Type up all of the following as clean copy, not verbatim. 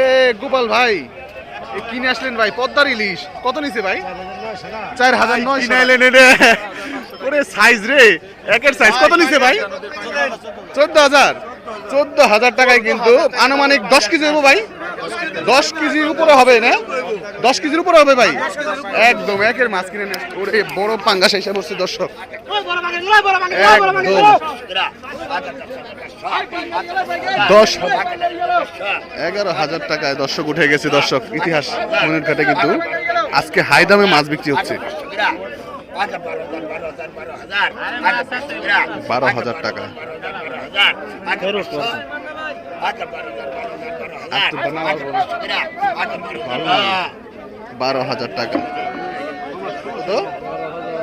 এ গোপাল ভাই কিনে আসলেন ভাই পদ্মার ইলিশ কত নিছে ভাই? 4900 ওরে সাইজ রে একের সাইজ কত নিছে ভাই? 14,000 টাকায় কিন্তু আনুমানিক 10 কেজি হবে ভাই। 10 কেজির উপরে হবে না? 10 কেজির উপরে হবে ভাই, একদম একের মাছ কিনে নেন। ওরে বড় পাঙ্গাস এসে বসছে দর্শক, একদম 11,000 টাকায় দর্শক উঠে গেছে। দর্শক ইতিহাস মনের কাটে কিন্তু আজকে হাই দামে মাছ বিক্রি হচ্ছে। 12,000 টাকা 12,000 টাকা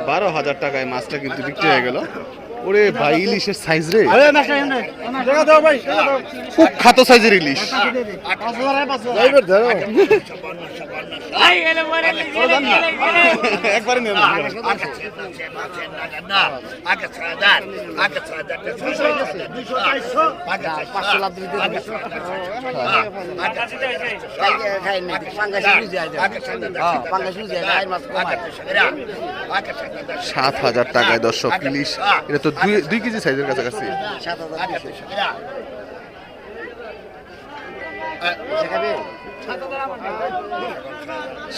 12,000 টাকায় মাছটা কিন্তু বিক্রি হয়ে গেল। ওরে ভাই ইলিশের সাইজ রে, খুব খাটো সাইজের ইলিশ। একবারে নেন $7,000 টাকায় দর্শক ইলিশ। এটা তো 2 কেজি সাইজের কাছাকাছি।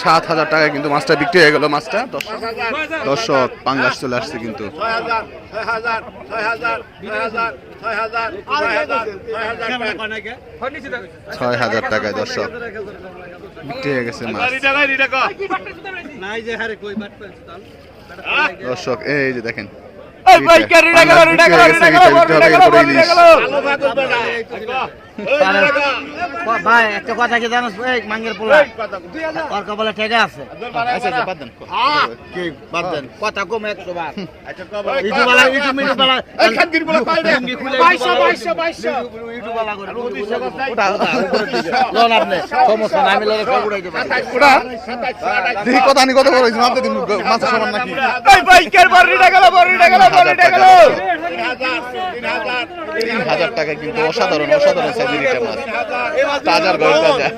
7,000 টাকায় কিন্তু মাছটা বিক্রি হয়ে গেল। মাছটা দর্শক পাঙ্গাস চলে আসছে কিন্তু 6,000 টাকায় দর্শক বিক্রি হয়ে গেছে মাছ। দর্শক এই যে দেখেন ভাই একটা কথা কি জানো, মাঙ্গের পোলা ওর কপালে ঠেকে আছে। কথা কম 100 বার মাছের সমান নাকি? 3,000 টাকা কিন্তু অসাধারণ অসাধারণ সাইজের এটা মাছ, তাজার ঘর তাজা।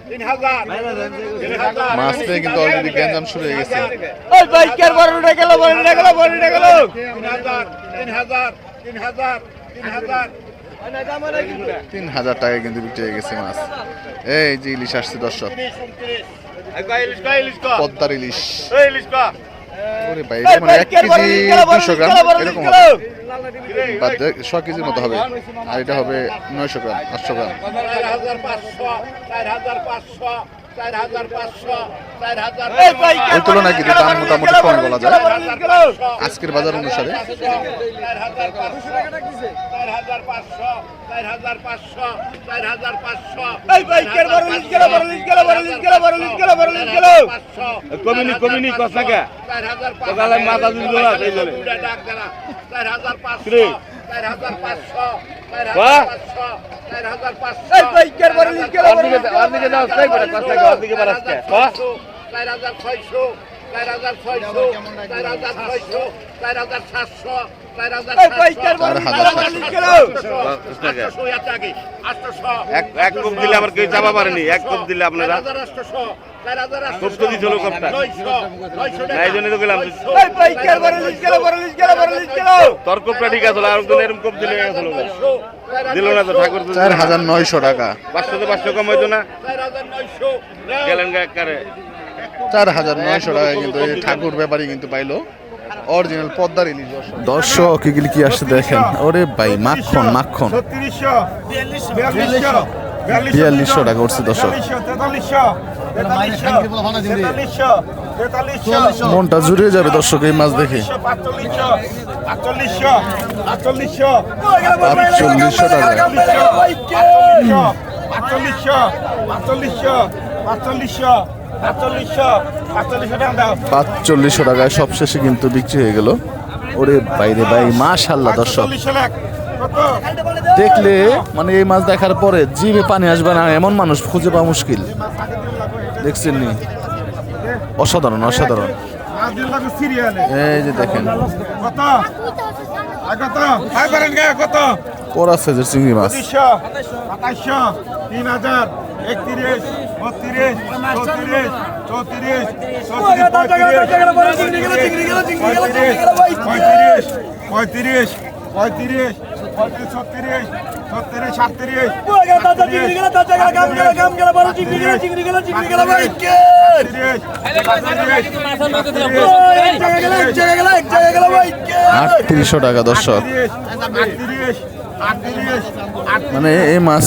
3,000 মাছটা কিন্তু অলরেডি গ্যাঞ্জাম শুরু হয়ে গেছে। 3,000 টাকা কিন্তু বিক্রি হয়ে গেছে মাছ। এই যে ইলিশ আসছে দর্শক, পদ্মার ইলিশ। ওরে ভাই এটা মানে 1 কেজি 200 গ্রাম এরকম হবে, 100 কেজির মতো হবে। আর এটা হবে 900 গ্রাম 800 গ্রাম। ওই তুলনায় কিন্তু দাম মোটামুটি কম বলা যায় আজকের বাজার অনুসারে। 1 কোপ দিলে আবার কেউ চাপা পারেনি। 1 কোপ দিলে আপনারা কোপ তো দিছিল কোপটা এই জন্য তো গেলাম। তোর কোপটা ঠিক আছে, আর একজন এরকম কোপ দিলে দিল না তো ঠাকুর। 4,900 টাকা 500 তো 500 কম হইতো না, গেলেন গায়ে 4,900 টাকা কিন্তু এই ঠাকুর ব্যাপারী কিন্তু পাইলো অরিজিনাল পদ্মার ইলিশ। দর্শক এগুলি কি আসছে দেখেন, ওরে ভাই মাখন মাখন 4200 টাকা উঠছে দর্শক। মনটা জুড়িয়ে যাবে দর্শক এই মাছ দেখে। 4,500 টাকায় সবশেষে কিন্তু বিক্রি হয়ে গেল। ওরে বাইরে ভাই মাশাআল্লাহ দর্শক দেখলে মানে এই মাছ দেখার পরে জিভে পানি আসবে না এমন মানুষ খুঁজে পাওয়া মুশকিল। দেখছেন নি? অসাধারণ অসাধারণ। এই যে দেখেন পরা সাইজের চিংড়ি মাছ। 3000 31 32 $3800 টাকা দর্শক। মানে এই মাছ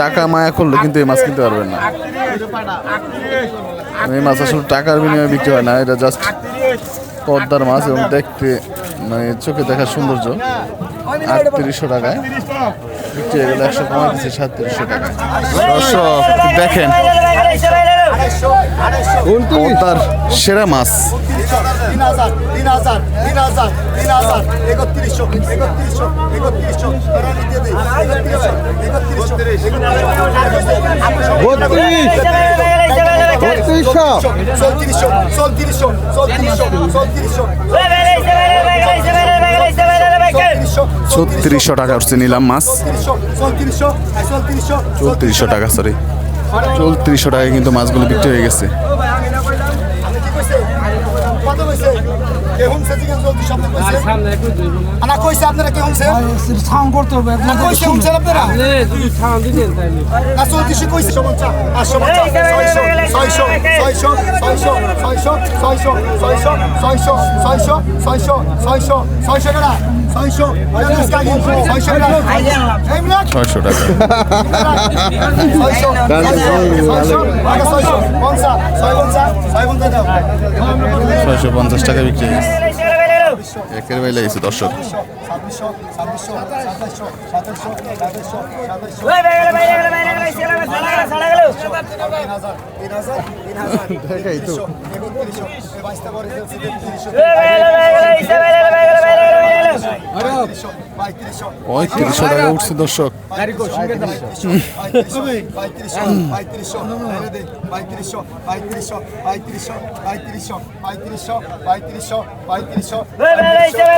টাকা মায়া করলে কিন্তু এই মাছ কিনতে পারবেন না। এই মাছ আসলে টাকার বিনিময়ে বিক্রি হয় না, এটা জাস্ট পদ্মার মাছ এবং দেখতে মানে চোখে দেখার সৌন্দর্য। 3800 টাকায় বিক্রি হয়ে গেল 100 কমা দিচ্ছে 3700 টাকায়। দর্শক দেখেন পদ্মার সেরা মাছ। 3400 টাকা উঠছে নিলাম মাছ। 3400 টাকা, সরি 3400 টাকায় কিন্তু মাছগুলো বিক্রি হয়ে গেছে। $650 টাকা বিক্রি হয়ে গেছে। একের বেলা গেছে দর্শক। $3500 টাকা উঠছে দর্শক।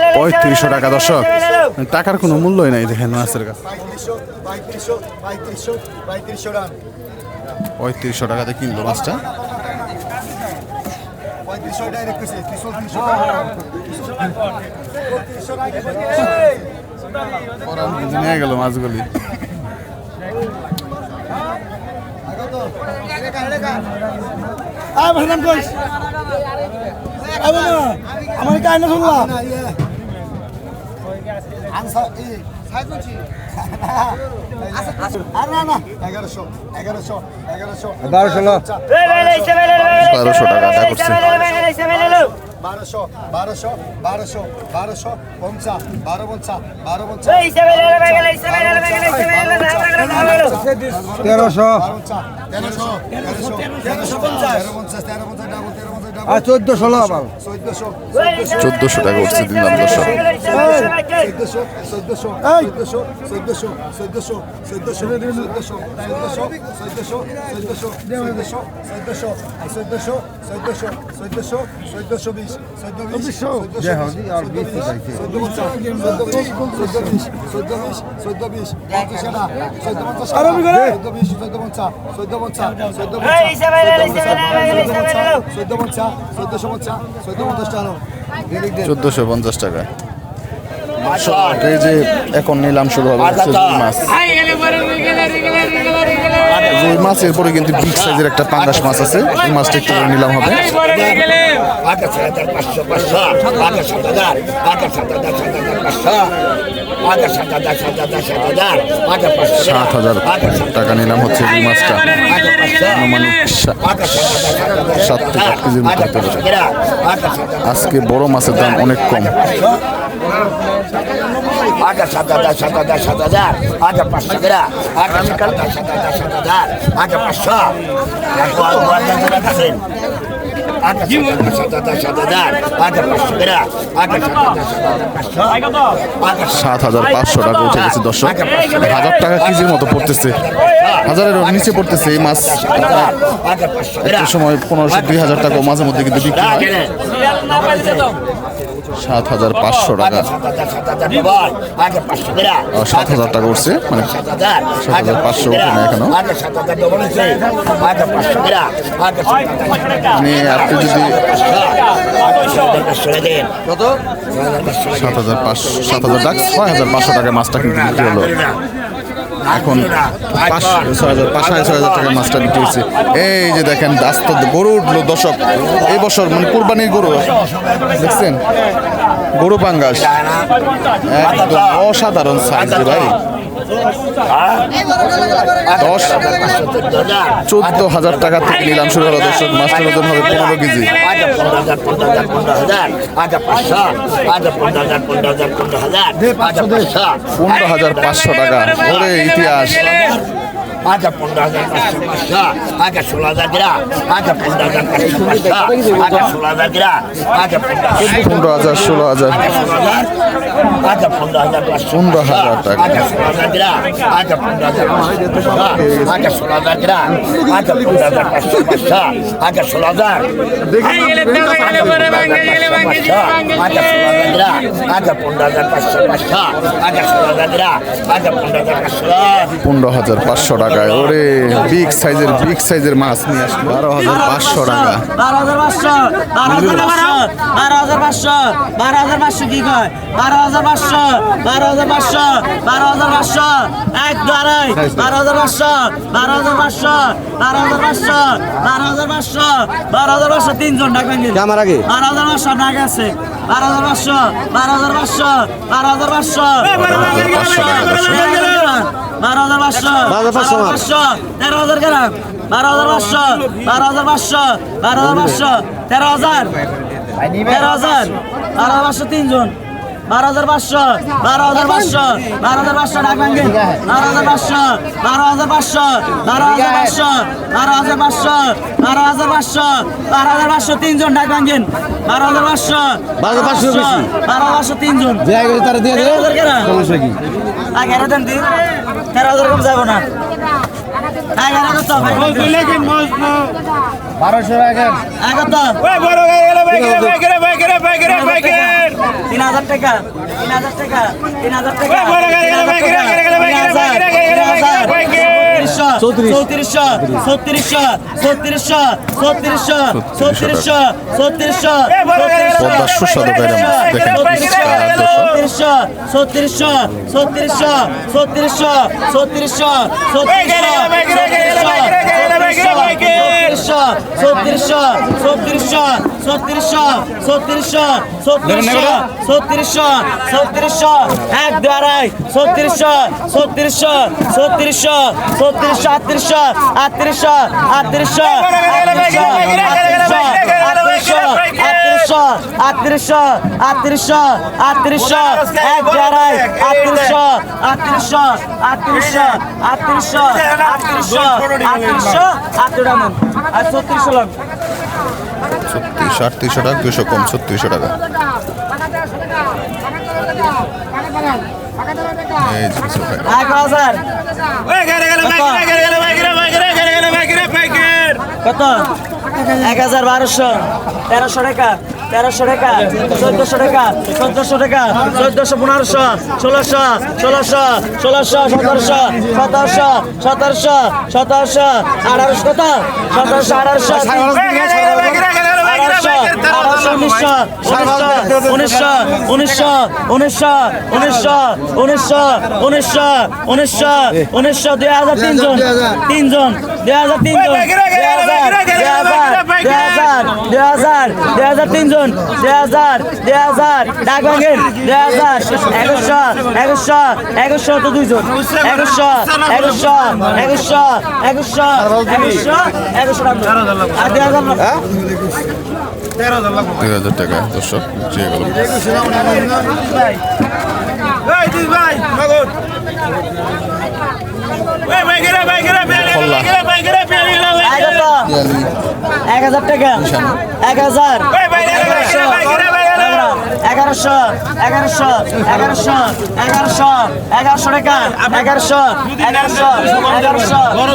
$3500 টাকা দর্শক, টাকার কোনো মূল্যই নাই দেখেন মাছের কাছে। 3500 টাকাতে কিনলো মাছটা। নিয়ে গেল মাছগুলি। আমার কাহিনী শুনলাম $1200 টাকা আদা করছে। 1400 টাকা উঠছে দিলাম দর্শক। 1450 টাকা। এই যে এখন নিলাম শুরু হবে মাছ। এই মাছের পরে কিন্তু বিগ সাইজের একটা পাঙ্গাস মাছ আছে, এই মাছটা একটু করে নিলাম হবে। 7000 টাকা নিলাম হচ্ছে এই মাছটা। মানে 7 থেকে 8 কেজির মতো হতে পারে। আজকে বড় মাছের দাম অনেক কম। 500 7,500 টাকা উঠে গেছে দর্শক। 1000 টাকা কেজির মতো পড়তেছে, 1000-এর নিচে পড়তেছে এই মাছ। একটা সময় 1500-2000 টাকা মাঝে মধ্যে কিন্তু বিক্রি হয়। 7,500 টাকা, 7,000 টাকা উঠছে, মানে 7,500 উঠে না এখনো। মানে আপনি যদি 7,500 টাকা 6,500 টাকায় মাছটা কিন্তু বিক্রি হলো। এখন 6,500 টাকার মাছটা বিক্রি হয়েছে। এই যে দেখেন আস্ত গরু উঠলো দর্শক এই বছর, মানে কুরবানির গরু দেখছেন, গরু পাঙ্গাস একদম অসাধারণ সাইজ ভাই। 14,000 টাকা থেকে নিলাম শুরু হলো দর্শক। মাছটার ওজন হবে 15 কেজি। 15,500 টাকা, ওরে ইতিহাস। 16,000 গ্রাম, 15,500, 16,000 গ্রাম, 15,000, 16,000, 15,000 টাকা। 16,000 গ্রাম, 16,000 গ্রাম, 15,500, 16,000 15,500 টাকায়, ওরে বিগ সাইজের মাছ নিয়ে আসলো। 12,500 টাকা। 12,500 কি কয়? 12,500, 12,500, 12,500, 1, 2, 2, 12,500, 12,500, 12,500, 12,500, 12,500, 3 জন ডাকবেন আমার আগে। 12,500 আপনার কাছে, 12,500, 12,500, 12,500, 12,500, 12,500, 13,000 গ্রাম, 12,500, 12,500, 12,500, 13,000, 13,000, 12,500, 3 জন, 12,500, 12,500, 12,500 ডাকবেন 12,500, 12,500, 12,500, 12,500, 12,500, 12,500, 3 জন ডাকবেন 12,500, 12,500, 3 জন। 13,000 গ্রাম, সমস্যা কি? 11 দেন দি, 13,000 কম যাব না। 11 কত? 1200 টাকা। 3,000 টাকা, 3,000 টাকা, 3,000 টাকা, 3400, 3400, 3400, 3400, 3400, 3400, পদ্মার সুস্বাদু বাইরে মাছ দেখেন, 3400, 3400, 3400, 3400, 3400, 3800 টাকা, 200 কম, 3600 টাকা। এই যে কিছু ভাই। 1,000 কত? 1,1200, 1300 টাকা, 1300 টাকা, 1400 টাকা, 1400 টাকা, 1400, 1500, 1600, 1600, 1600, 1700, 1700, 1700, 1700, 1800 কত? 1700, 1800, 3,000 টাকা দর্শক চেয়ে গেল। 1000 টাকা 1000 1100 1100 1100 1100 1100 টাকা 1100 1100 1100 1100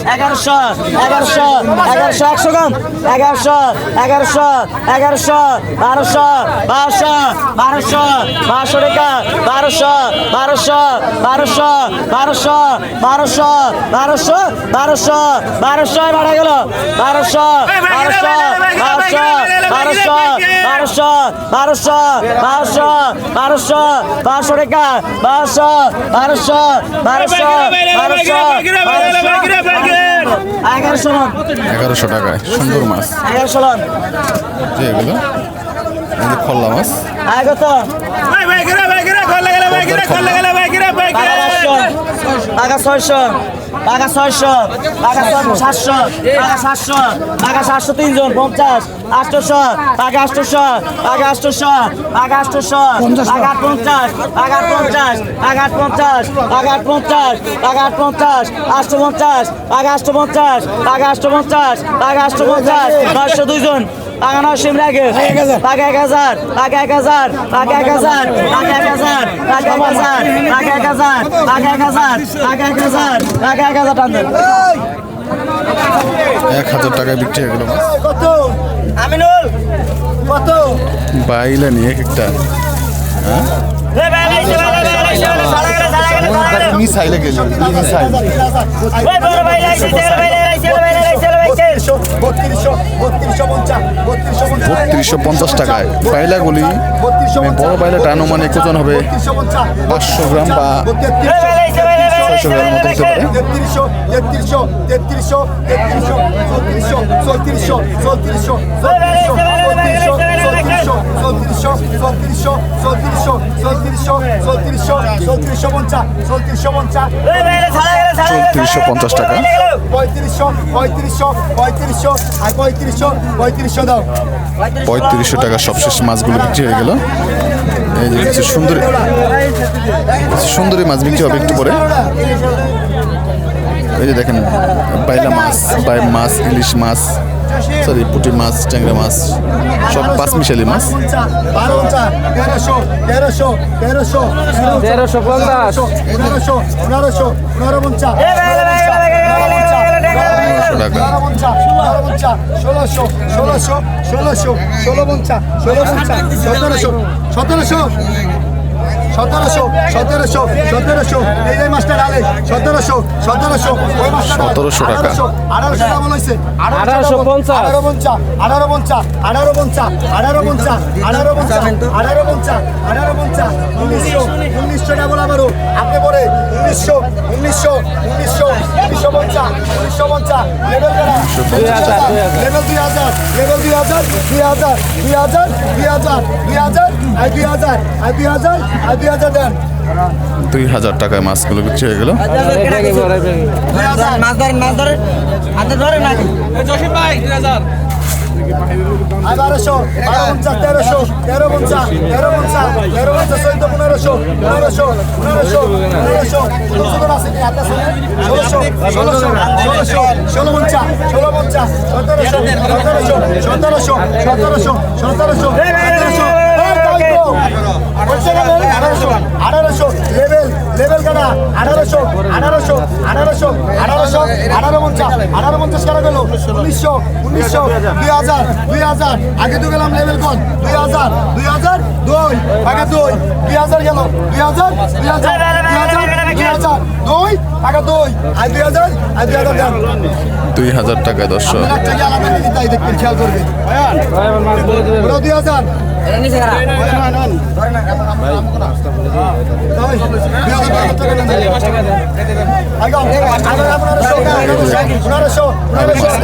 1100 1100 1100 100 কম 1100 1100 1100 1200 1200 1200 1200 টাকা 1200 1200 1200 1200 1200 1200 1200 1200 বাড়া গেল 1200 1200 1200 1200 1200 1200 1200 1200 টাকা 1200 1200 1200 1100 টাকায় সুন্দর মাছ 1100 লন যে এগুলো খল্লা মাছ আগত টাকা 600 টাকা 600 টাকা 700 টাকা 700 টাকা 700 তিনজন 50 800 টাকা 800 টাকা 800 টাকা 800 টাকা 50 টাকা 50 টাকা 50 টাকা 50 টাকা 50 850 টাকা 850 টাকা 850 টাকা 850 900 দুইজন টাকা 900 রাখে টাকা 1000 টাকা 1000 টাকা 1000 টাকা 1000 টাকা 1000 টাকা 1000 টাকা 1000 টাকা 1000 টাকা 1000 টান দেন 1000 টাকায় বিক্রি হয়ে গেল মাছ কত আমিনুল কত বাইলে নিয়ে এক একটা মিসাইলে গেল মিসাইল 3250 টাকায় বাইলাগুলি বড় বাইলাটা আনুমানিক ওজন হবে 500 গ্রাম বা 600 গ্রামের মতো হতে পারে 3450 টাকা 3500 টাকা সবশেষ মাছগুলো বিক্রি হয়ে গেল এই যে কিছু সুন্দরী মাছ বিক্রি হবে একটু পরে এই যে দেখেন বাইলা মাছ মাছ ইলিশ মাছ সরি পুঁটি মাছ ট্যাংরা মাছ সব পাঁচ মিশালি মাছ 2000 টাকায় মাছগুলো বিক্রি হয়ে গেল লেভেল কাটা 1800 টাকা গেল 1900 2000 আগে তো গেলাম লেভেল কোন 2000 2 টাকা 2000 গেল 2000 2 টাকা 2 আর 2000 দেন 2000 টাকা 1000 টাকা আলাদা দিতে তাই দেখবেন খেয়াল করবেন 2000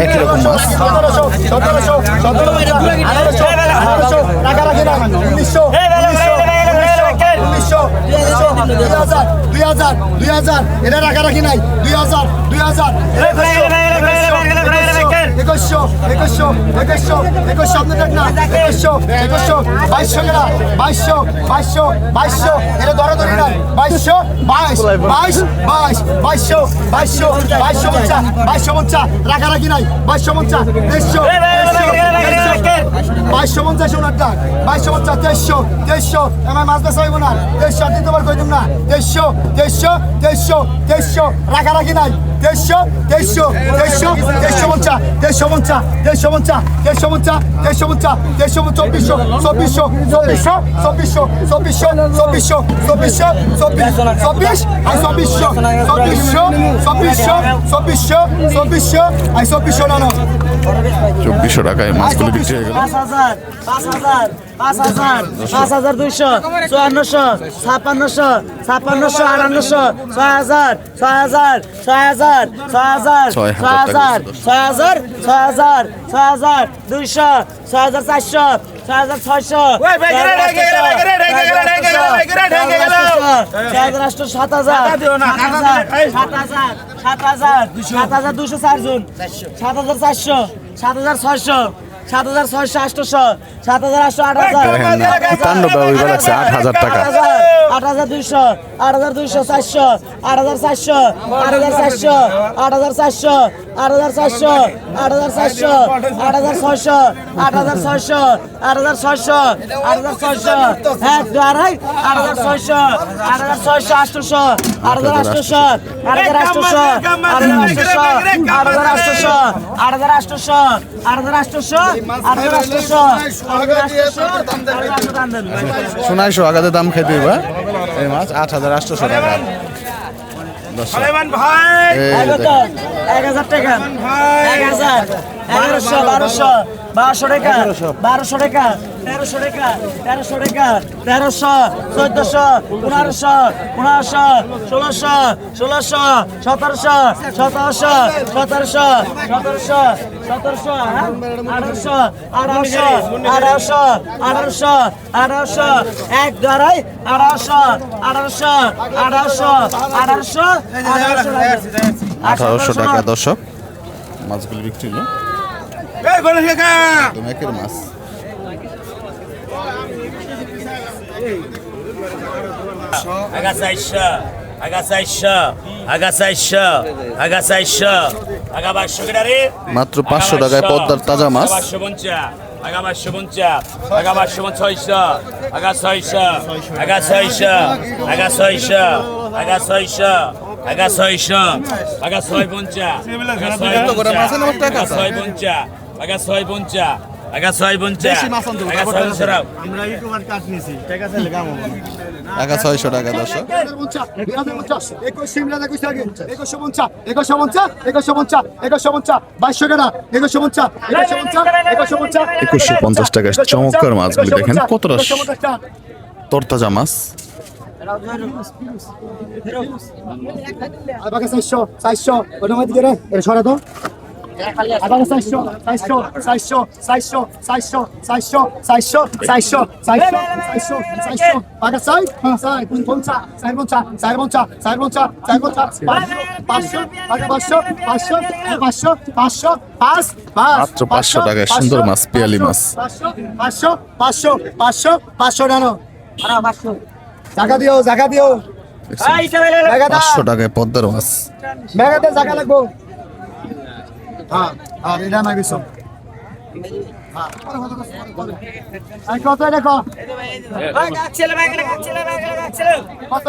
একই রকম মাছ 2000 এটা রাখা রাখি নাই 2000 2100 আপনি দেখ না 2100 2200 কেনা 2200 এটা ধরে না 2200 রাখারাখি নাই 2250 সোনার দাগ 2250 আমার মাছ বেচা হইব না 2300 দিতে পারবো না 2300 রাখারাখি নাই 2400 টাকায় মাছগুলো বিক্রি হয়ে গেল। 5200 5400 5600 5800 6000 200 6400 6600 7200 চারজন 7400 7600 7600 800 দেখেন না, কি তাণ্ডব হইবা লাগছে 8000 টাকা। 8200 400 8400 8400 8400 8600 8600 8600 8600 8600 এক দুয়ারাই 8600 8600 8800 সোনাইশো আগাতে দাম খাইতে হইবা এই মাছ 8800 টাকা। দর্শক, এই দেখেন। 1000 টাকা 1000 1100 1200 টাকা 1200 টাকা 1300 টাকা 1300 1400 1500 1600 1700 1700 1800 এক ধরাই 1800 টাকা দর্শক মাছগুলো বিক্রি হলো। একদম একের মাছ। মাত্র 500 টাকায় পদ্মার তাজা মাছ। 600 টাকা দর্শক। 2150 টাকায় চমৎকার মাছগুলি দেখেন কতটা তরতাজা মাছ। 400 ওটা মধ্যে রে এটা সরা দাও 500 টাকায় সুন্দর মাছ পিয়ালি মাছ। 500 জায়গা দিও 500 টাকায় পদ্মার মাছ। মেঘাতে জায়গা লাগবো আর এটা না কিছু কত এটা কত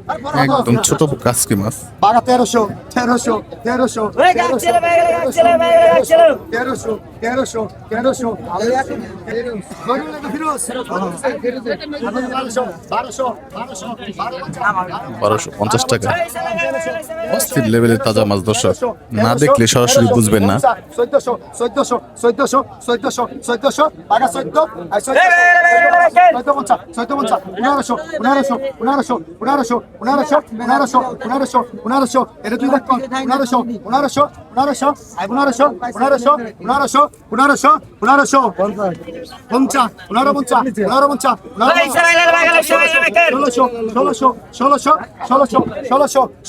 আপনার একদম ছোট কাসকি মাছ। 1300 1250 টাকা অস্থির লেভেলের তাজা মাছ দর্শক, না দেখলে সরাসরি বুঝবেন না। 1500 এটা তুই দেখ 1500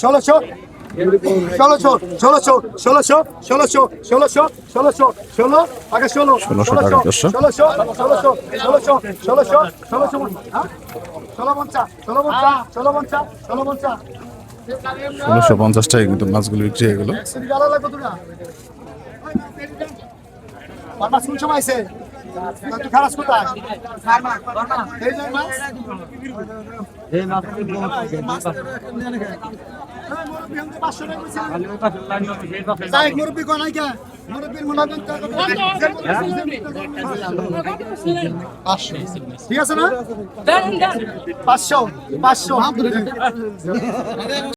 1600 ষোলোশো ষোলোশো ষোলোশো ষোলোশো ষোলোশো ষোলোশো ষোলো আগে ষোলো 1600 টাকা দর্শক। ষোলোশো ষোলোশো ষোলোশো ষোলোশো ষোলোশো ষোলো পঞ্চাশ ষোলো পঞ্চাশ ষোলো পঞ্চাশ ষোলো পঞ্চাশ 1650 টাকায় কিন্তু মাছগুলো বিক্রি হয়ে গেল। মাছ কোন সময় আছে তুই খারাপ কোথায় এই মুরব্বী কোন নাই কে মুরব্বীর মুনাফিক ঠিক আছে না 500